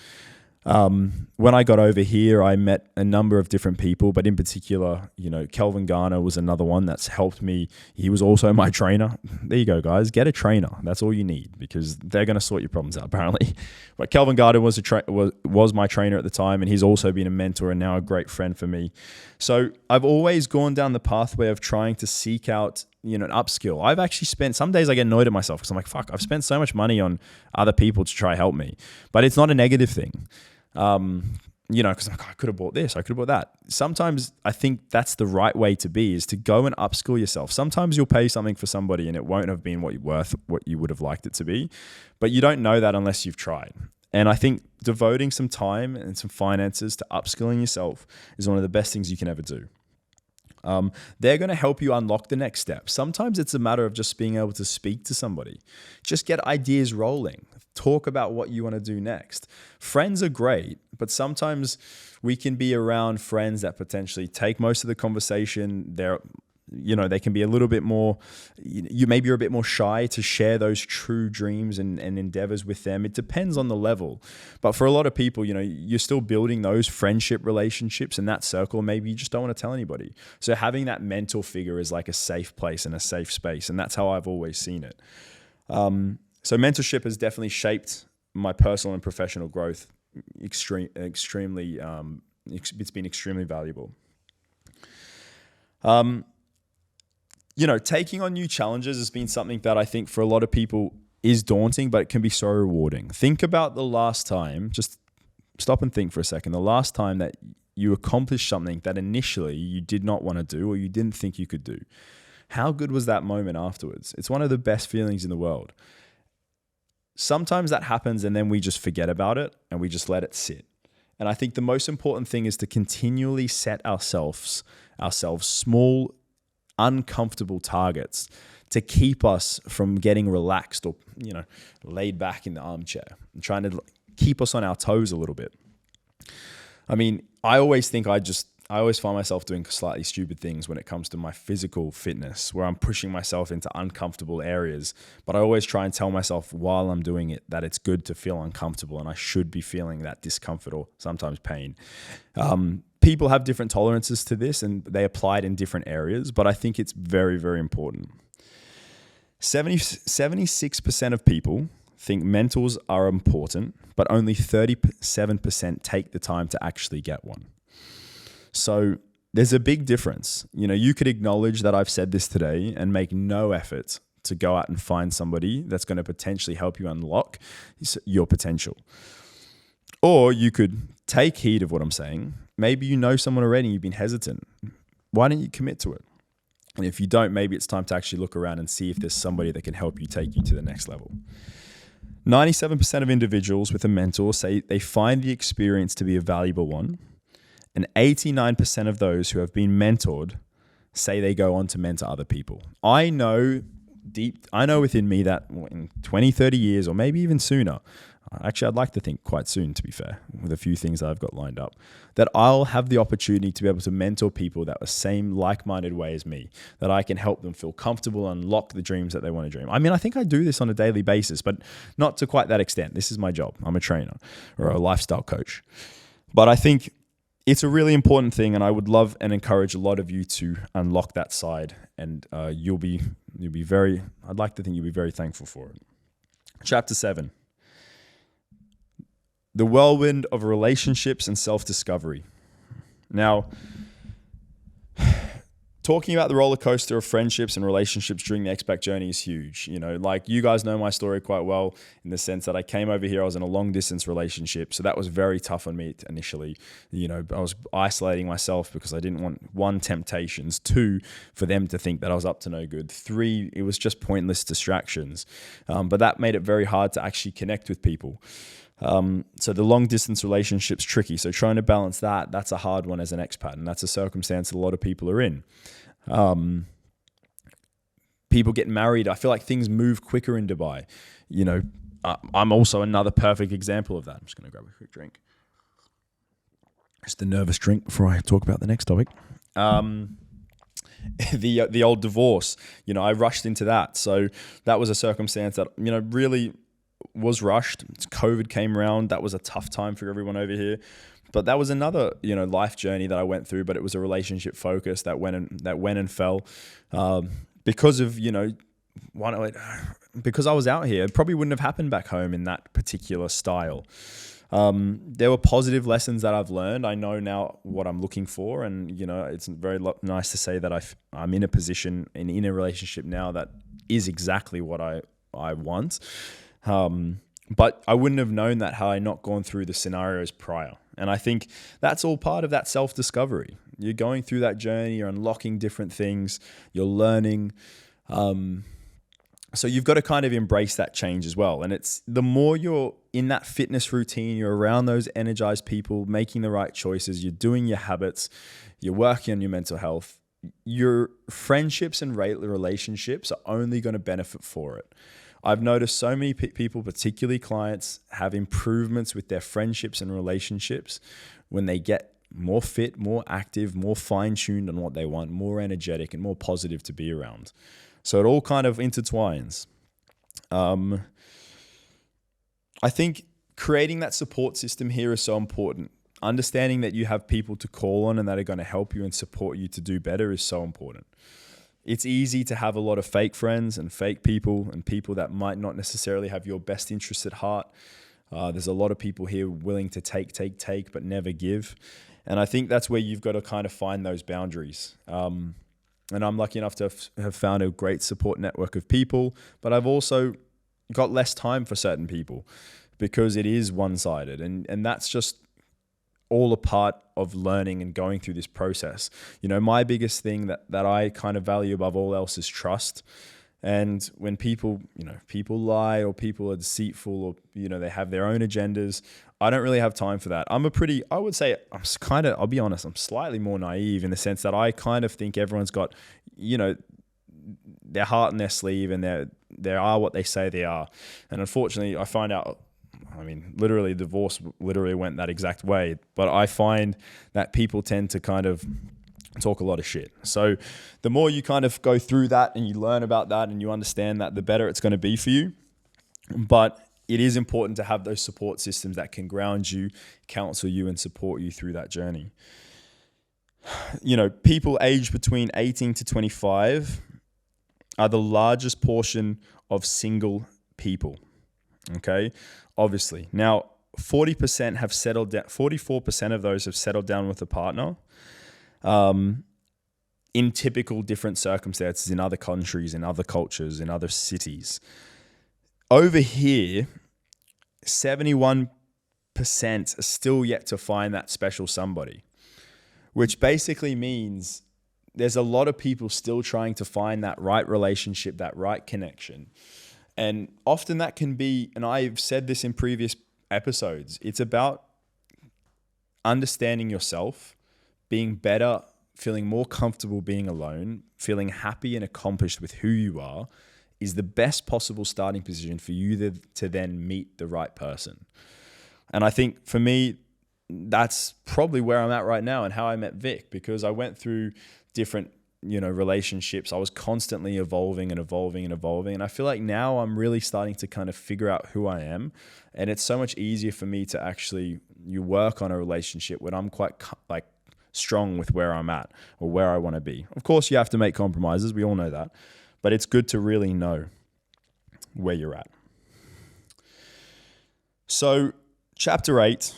[SPEAKER 1] When I got over here, I met a number of different people, but in particular, Kelvin Garner was another one that's helped me. He was also my trainer. There you go, guys. Get a trainer. That's all you need, because they're going to sort your problems out, apparently. But Kelvin Garner was my trainer at the time, and he's also been a mentor and now a great friend for me. So I've always gone down the pathway of trying to seek out an upskill. I've actually spent, some days I get annoyed at myself because I'm like, fuck, I've spent so much money on other people to try help me. But it's not a negative thing. Because I'm like, I could have bought this, I could have bought that. Sometimes I think that's the right way to be, is to go and upskill yourself. Sometimes you'll pay something for somebody and it won't have been what you would have liked it to be, but you don't know that unless you've tried. And I think devoting some time and some finances to upskilling yourself is one of the best things you can ever do. They're going to help you unlock the next step. Sometimes it's a matter of just being able to speak to somebody. Just get ideas rolling. Talk about what you want to do next. Friends are great, but sometimes we can be around friends that potentially take most of the conversation. They can be a little bit more, maybe you're a bit more shy to share those true dreams and endeavors with them. It depends on the level. But for a lot of people, you're still building those friendship relationships in that circle. Maybe you just don't want to tell anybody. So having that mentor figure is like a safe place and a safe space. And that's how I've always seen it. So mentorship has definitely shaped my personal and professional growth extremely. It's been extremely valuable. Taking on new challenges has been something that I think for a lot of people is daunting, but it can be so rewarding. Think about the last time, just stop and think for a second, the last time that you accomplished something that initially you did not want to do or you didn't think you could do. How good was that moment afterwards? It's one of the best feelings in the world. Sometimes that happens and then we just forget about it and we just let it sit. And I think the most important thing is to continually set ourselves small, uncomfortable targets to keep us from getting relaxed or, laid back in the armchair and trying to keep us on our toes a little bit. I mean, I always find myself doing slightly stupid things when it comes to my physical fitness, where I'm pushing myself into uncomfortable areas. But I always try and tell myself while I'm doing it that it's good to feel uncomfortable and I should be feeling that discomfort or sometimes pain. People have different tolerances to this and they apply it in different areas, but I think it's very, very important. 76% of people think mentors are important, but only 37% take the time to actually get one. So there's a big difference. You could acknowledge that I've said this today and make no effort to go out and find somebody that's going to potentially help you unlock your potential. Or you could take heed of what I'm saying. Maybe you know someone already and you've been hesitant. Why don't you commit to it? And if you don't, maybe it's time to actually look around and see if there's somebody that can help you take you to the next level. 97% of individuals with a mentor say they find the experience to be a valuable one. And 89% of those who have been mentored say they go on to mentor other people. I know within me that in 20, 30 years, or maybe even sooner, actually I'd like to think quite soon, to be fair, with a few things that I've got lined up, that I'll have the opportunity to be able to mentor people that are same like-minded way as me, that I can help them feel comfortable and unlock the dreams that they want to dream. I mean, I think I do this on a daily basis, but not to quite that extent. This is my job. I'm a trainer or a lifestyle coach. But I think it's a really important thing, and I would love and encourage a lot of you to unlock that side, and you'll be very, I'd like to think you'll be very thankful for it. Chapter 7, the whirlwind of relationships and self-discovery. Now, talking about the roller coaster of friendships and relationships during the expat journey is huge. Like you guys know my story quite well in the sense that I came over here, I was in a long distance relationship. So that was very tough on me initially. I was isolating myself because I didn't want, 1, temptations, 2, for them to think that I was up to no good, 3, it was just pointless distractions. But that made it very hard to actually connect with people. So the long distance relationship's tricky. So trying to balance that's a hard one as an expat, and that's a circumstance that a lot of people are in. People get married. I feel like things move quicker in Dubai. I'm also another perfect example of that. I'm just going to grab a quick drink. Just a nervous drink before I talk about the next topic. The old divorce, I rushed into that. So that was a circumstance that, really was rushed. COVID came around. That was a tough time for everyone over here. But that was another, life journey that I went through, but it was a relationship focus that went and fell because of, because I was out here. It probably wouldn't have happened back home in that particular style. There were positive lessons that I've learned. I know now what I'm looking for, and it's very nice to say that I'm in a position and in a relationship now that is exactly what I want. But I wouldn't have known that had I not gone through the scenarios prior. And I think that's all part of that self-discovery. You're going through that journey, you're unlocking different things, you're learning. So you've got to kind of embrace that change as well. And it's the more you're in that fitness routine, you're around those energized people, making the right choices, you're doing your habits, you're working on your mental health, your friendships and relationships are only going to benefit for it. I've noticed so many people, particularly clients, have improvements with their friendships and relationships when they get more fit, more active, more fine-tuned on what they want, more energetic and more positive to be around. So it all kind of intertwines. I think creating that support system here is so important. Understanding that you have people to call on and that are going to help you and support you to do better is so important. It's easy to have a lot of fake friends and fake people and people that might not necessarily have your best interests at heart. There's a lot of people here willing to take, but never give. And I think that's where you've got to kind of find those boundaries. And I'm lucky enough to have found a great support network of people, but I've also got less time for certain people because it is one-sided. And that's just all a part of learning and going through this process. My biggest thing that I kind of value above all else is trust. And when people lie or people are deceitful or, they have their own agendas, I don't really have time for that. I would say I'll be honest, I'm slightly more naive in the sense that I kind of think everyone's got, their heart in their sleeve and they are what they say they are. And unfortunately, I find out, literally divorce literally went that exact way. But I find that people tend to kind of talk a lot of shit. So the more you kind of go through that and you learn about that and you understand that, the better it's going to be for you. But it is important to have those support systems that can ground you, counsel you, and support you through that journey. People aged between 18 to 25 are the largest portion of single people. Okay, obviously. Now, 40% have settled down. 44% of those have settled down with a partner. In typical different circumstances in other countries, in other cultures, in other cities. Over here, 71% are still yet to find that special somebody, which basically means there's a lot of people still trying to find that right relationship, that right connection. And often that can be, and I've said this in previous episodes, it's about understanding yourself, being better, feeling more comfortable being alone, feeling happy and accomplished with who you are is the best possible starting position for you to then meet the right person. And I think for me, that's probably where I'm at right now and how I met Vic, because I went through different relationships. I was constantly evolving. And I feel like now I'm really starting to kind of figure out who I am. And it's so much easier for me to actually work on a relationship when I'm quite strong with where I'm at or where I want to be. Of course, you have to make compromises. We all know that. But it's good to really know where you're at. So chapter 8,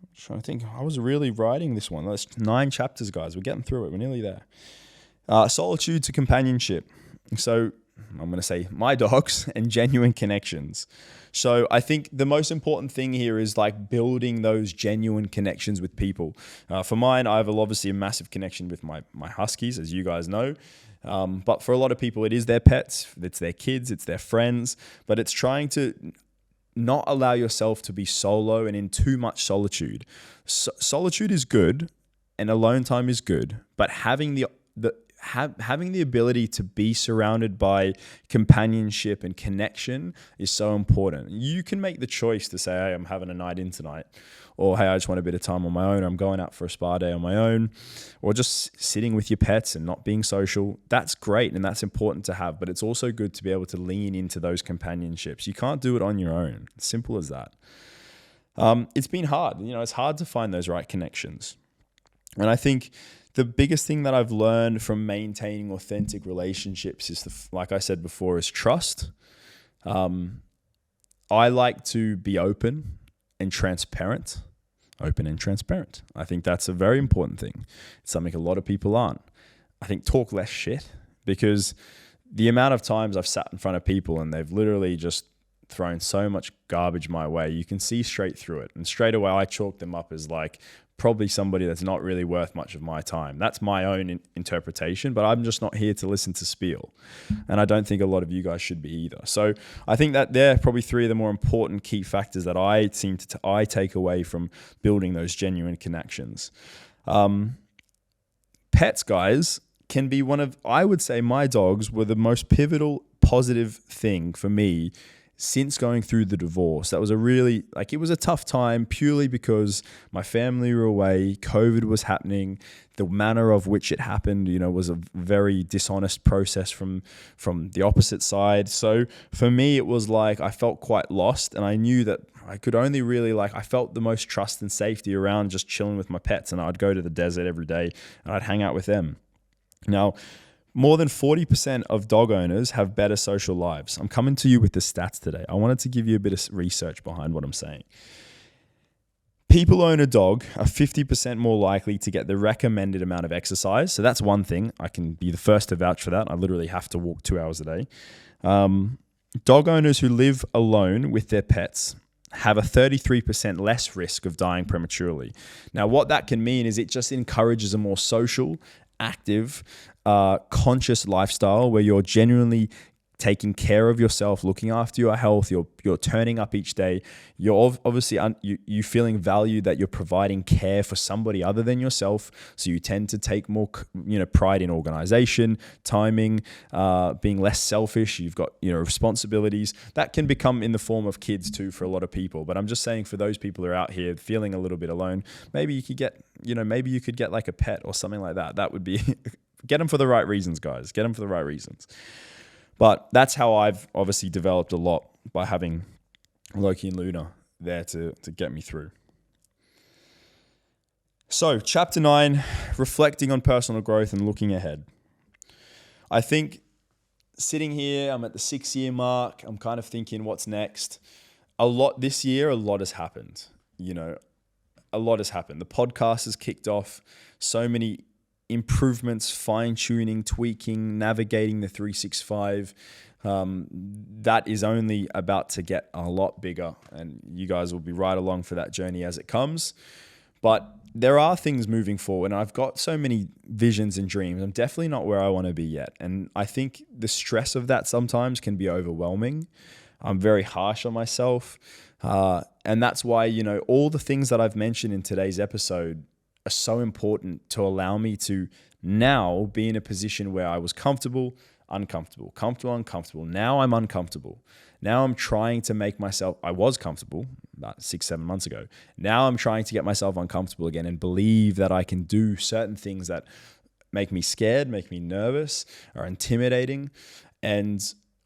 [SPEAKER 1] I'm trying to think, I was really writing this one. That's 9 chapters, guys. We're getting through it. We're nearly there. Solitude to companionship. So I'm going to say my dogs and genuine connections. So I think the most important thing here is building those genuine connections with people. For mine, I have obviously a massive connection with my huskies, as you guys know. But for a lot of people, it is their pets, it's their kids, it's their friends. But it's trying to not allow yourself to be solo and in too much solitude. Solitude is good and alone time is good, but having having the ability to be surrounded by companionship and connection is so important. You can make the choice to say, hey, I'm having a night in tonight, or hey, I just want a bit of time on my own, or I'm going out for a spa day on my own, or just sitting with your pets and not being social. That's great and that's important to have, but it's also good to be able to lean into those companionships. You can't do it on your own. Simple as that. It's been hard. It's hard to find those right connections. And I think the biggest thing that I've learned from maintaining authentic relationships is, like I said before, is trust. I like to be open and transparent. Open and transparent. I think that's a very important thing. It's something a lot of people aren't. I think talk less shit, because the amount of times I've sat in front of people and they've literally just thrown so much garbage my way, you can see straight through it. And straight away I chalk them up as like probably somebody that's not really worth much of my time. That's my own interpretation, but I'm just not here to listen to spiel. And I don't think a lot of you guys should be either. So I think that they're probably three of the more important key factors that I take away from building those genuine connections. Pets, guys, can be I would say my dogs were the most pivotal positive thing for me since going through the divorce. That was it was a tough time purely because my family were away, COVID was happening, the manner of which it happened, was a very dishonest process from the opposite side. So for me, it was like I felt quite lost, and I knew that I could only really I felt the most trust and safety around just chilling with my pets, and I'd go to the desert every day and I'd hang out with them. Now, more than 40% of dog owners have better social lives. I'm coming to you with the stats today. I wanted to give you a bit of research behind what I'm saying. People who own a dog are 50% more likely to get the recommended amount of exercise. So that's one thing. I can be the first to vouch for that. I literally have to walk 2 hours a day. Dog owners who live alone with their pets have a 33% less risk of dying prematurely. Now, what that can mean is it just encourages a more social, active, conscious lifestyle where you're genuinely taking care of yourself, looking after your health. You're turning up each day. You're obviously you feeling valued that you're providing care for somebody other than yourself. So you tend to take more pride in organization, timing, being less selfish. You've got responsibilities that can become in the form of kids too for a lot of people. But I'm just saying, for those people who are out here feeling a little bit alone, maybe you could get like a pet or something like that. That would be get them for the right reasons, guys. Get them for the right reasons. But that's how I've obviously developed a lot, by having Loki and Luna there to get me through. So chapter 9, reflecting on personal growth and looking ahead. I think sitting here, I'm at the 6-year mark. I'm kind of thinking, what's next? This year, a lot has happened. A lot has happened. The podcast has kicked off. So many improvements, fine-tuning, tweaking, navigating the 365. That is only about to get a lot bigger, and you guys will be right along for that journey as it comes. But there are things moving forward, and I've got so many visions and dreams. I'm definitely not where I want to be yet, and I think the stress of that sometimes can be overwhelming. I'm very harsh on myself, and that's why all the things that I've mentioned in today's episode are so important to allow me to now be in a position where I was comfortable, uncomfortable, comfortable, uncomfortable. Now I'm uncomfortable. Now I'm trying to make myself, I was comfortable about 6-7 months ago. Now I'm trying to get myself uncomfortable again and believe that I can do certain things that make me scared, make me nervous, are intimidating. And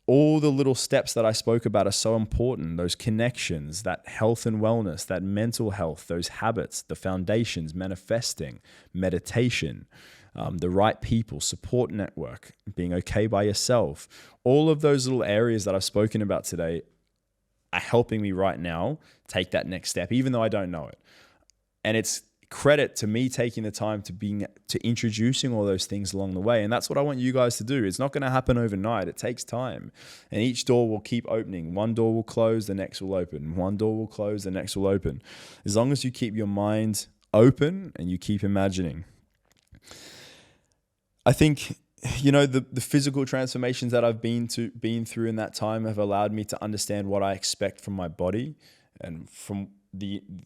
[SPEAKER 1] all the little steps that I spoke about are so important. Those connections, that health and wellness, that mental health, those habits, the foundations, manifesting, meditation, the right people, support network, being okay by yourself. All of those little areas that I've spoken about today are helping me right now take that next step, even though I don't know it. And it's credit to me taking the time to introducing all those things along the way. And that's what I want you guys to do. It's not going to happen overnight. It takes time. And each door will keep opening. One door will close, the next will open. One door will close, the next will open. As long as you keep your mind open and you keep imagining. I think, the physical transformations that I've been through in that time have allowed me to understand what I expect from my body and from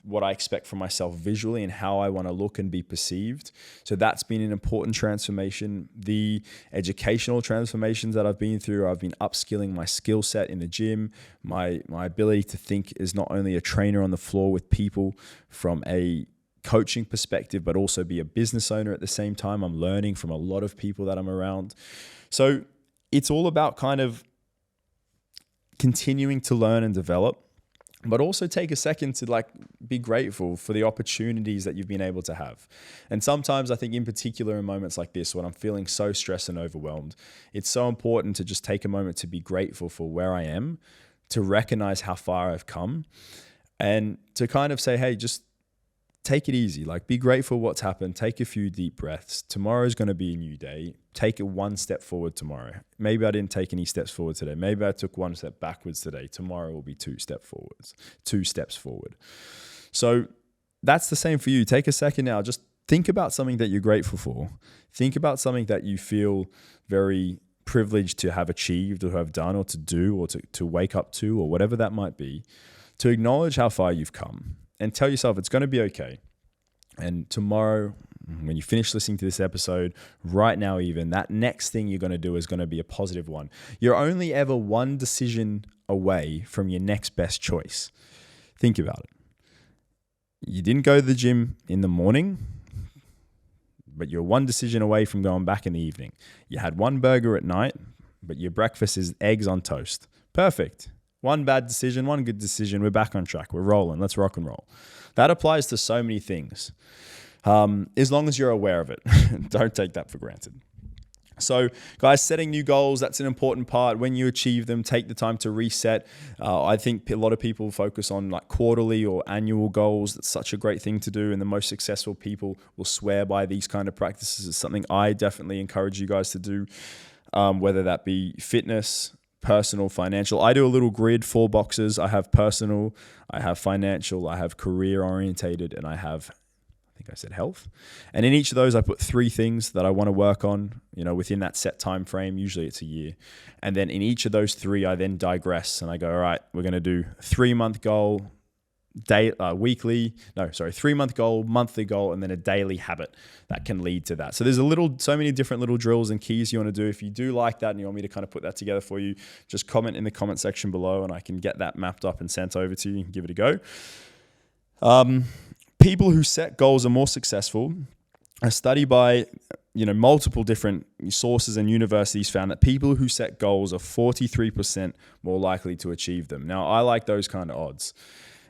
[SPEAKER 1] what I expect from myself visually and how I want to look and be perceived. So that's been an important transformation. The educational transformations that I've been through, I've been upskilling my skill set in the gym. My ability to think as not only a trainer on the floor with people from a coaching perspective, but also be a business owner at the same time. I'm learning from a lot of people that I'm around. So it's all about kind of continuing to learn and develop, but also take a second to be grateful for the opportunities that you've been able to have. And sometimes I think in particular in moments like this, when I'm feeling so stressed and overwhelmed, it's so important to just take a moment to be grateful for where I am, to recognize how far I've come, and to kind of say, hey, just take it easy. Be grateful what's happened. Take a few deep breaths. Tomorrow's going to be a new day. Take it one step forward tomorrow. Maybe I didn't take any steps forward today. Maybe I took one step backwards today. Tomorrow will be two steps forward. So that's the same for you. Take a second now. Just think about something that you're grateful for. Think about something that you feel very privileged to have achieved or have done or to do or to wake up to or whatever that might be. To acknowledge how far you've come. And tell yourself it's going to be okay. And tomorrow, when you finish listening to this episode, right now even, that next thing you're going to do is going to be a positive one. You're only ever one decision away from your next best choice. Think about it. You didn't go to the gym in the morning, but you're one decision away from going back in the evening. You had one burger at night, but your breakfast is eggs on toast. Perfect. One bad decision, one good decision. We're back on track. We're rolling. Let's rock and roll. That applies to so many things. As long as you're aware of it. Don't take that for granted. So guys, setting new goals, that's an important part. When you achieve them, take the time to reset. I think a lot of people focus on quarterly or annual goals. That's such a great thing to do. And the most successful people will swear by these kind of practices. It's something I definitely encourage you guys to do, whether that be fitness, personal, financial. I do a little grid, 4 boxes. I have personal, I have financial, I have career orientated, and I have, I think I said health. And in each of those, I put 3 things that I want to work on, within that set time frame. Usually it's a year. And then in each of those 3, I then digress and I go, all right, we're going to do 3-month goal, 3-month goal, monthly goal, and then a daily habit that can lead to that. So there's so many different little drills and keys you want to do. If you do like that and you want me to kind of put that together for you, just comment in the comment section below and I can get that mapped up and sent over to you. You can give it a go. People who set goals are more successful. A study by multiple different sources and universities found that people who set goals are 43% more likely to achieve them. Now, I like those kind of odds.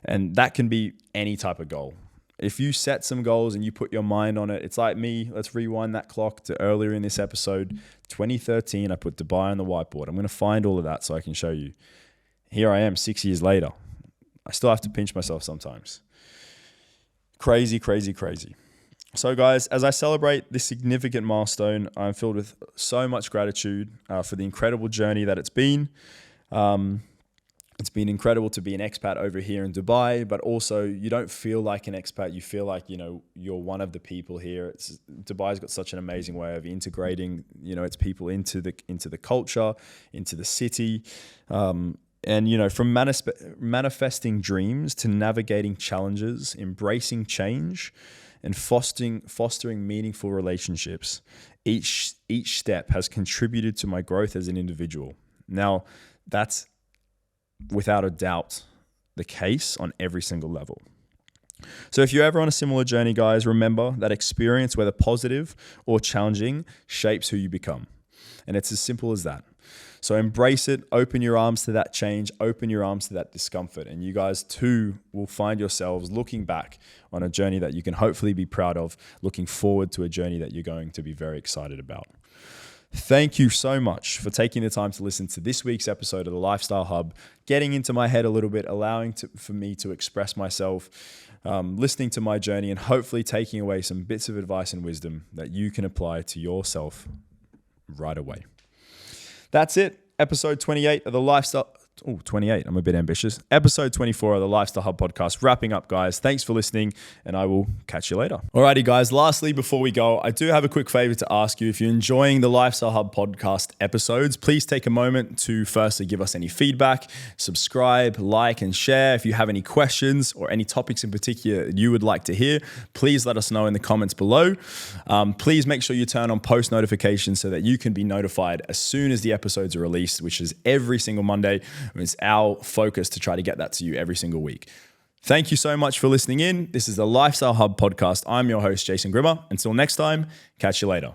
[SPEAKER 1] And that can be any type of goal. If you set some goals and you put your mind on it, it's like me. Let's rewind that clock to earlier in this episode, 2013. I put Dubai on the whiteboard. I'm going to find all of that so I can show you. Here I am 6 years later. I still have to pinch myself sometimes. Crazy, crazy, crazy. So guys, as I celebrate this significant milestone, I'm filled with so much gratitude for the incredible journey that it's been. It's been incredible to be an expat over here in Dubai, but also you don't feel like an expat. You feel like, you're one of the people here. Dubai's got such an amazing way of integrating, its people into the culture, into the city. And, from manifesting dreams to navigating challenges, embracing change and fostering meaningful relationships, each step has contributed to my growth as an individual. Now, that's without a doubt the case on every single level. So if you're ever on a similar journey, guys, remember that experience, whether positive or challenging, shapes who you become. And it's as simple as that. So embrace it, open your arms to that change, open your arms to that discomfort. And you guys too will find yourselves looking back on a journey that you can hopefully be proud of, looking forward to a journey that you're going to be very excited about. Thank you so much for taking the time to listen to this week's episode of the Lifestyle Hub, getting into my head a little bit, allowing for me to express myself, listening to my journey, and hopefully taking away some bits of advice and wisdom that you can apply to yourself right away. That's it. Episode 28 of the Lifestyle 28. I'm a bit ambitious. Episode 24 of the Lifestyle Hub podcast. Wrapping up, guys. Thanks for listening, and I will catch you later. Alrighty, guys. Lastly, before we go, I do have a quick favor to ask you. If you're enjoying the Lifestyle Hub podcast episodes, please take a moment to firstly give us any feedback, subscribe, like, and share. If you have any questions or any topics in particular you would like to hear, please let us know in the comments below. Please make sure you turn on post notifications so that you can be notified as soon as the episodes are released, which is every single Monday. It's our focus to try to get that to you every single week. Thank you so much for listening in. This is the Lifestyle Hub podcast. I'm your host, Jason Grima. Until next time, catch you later.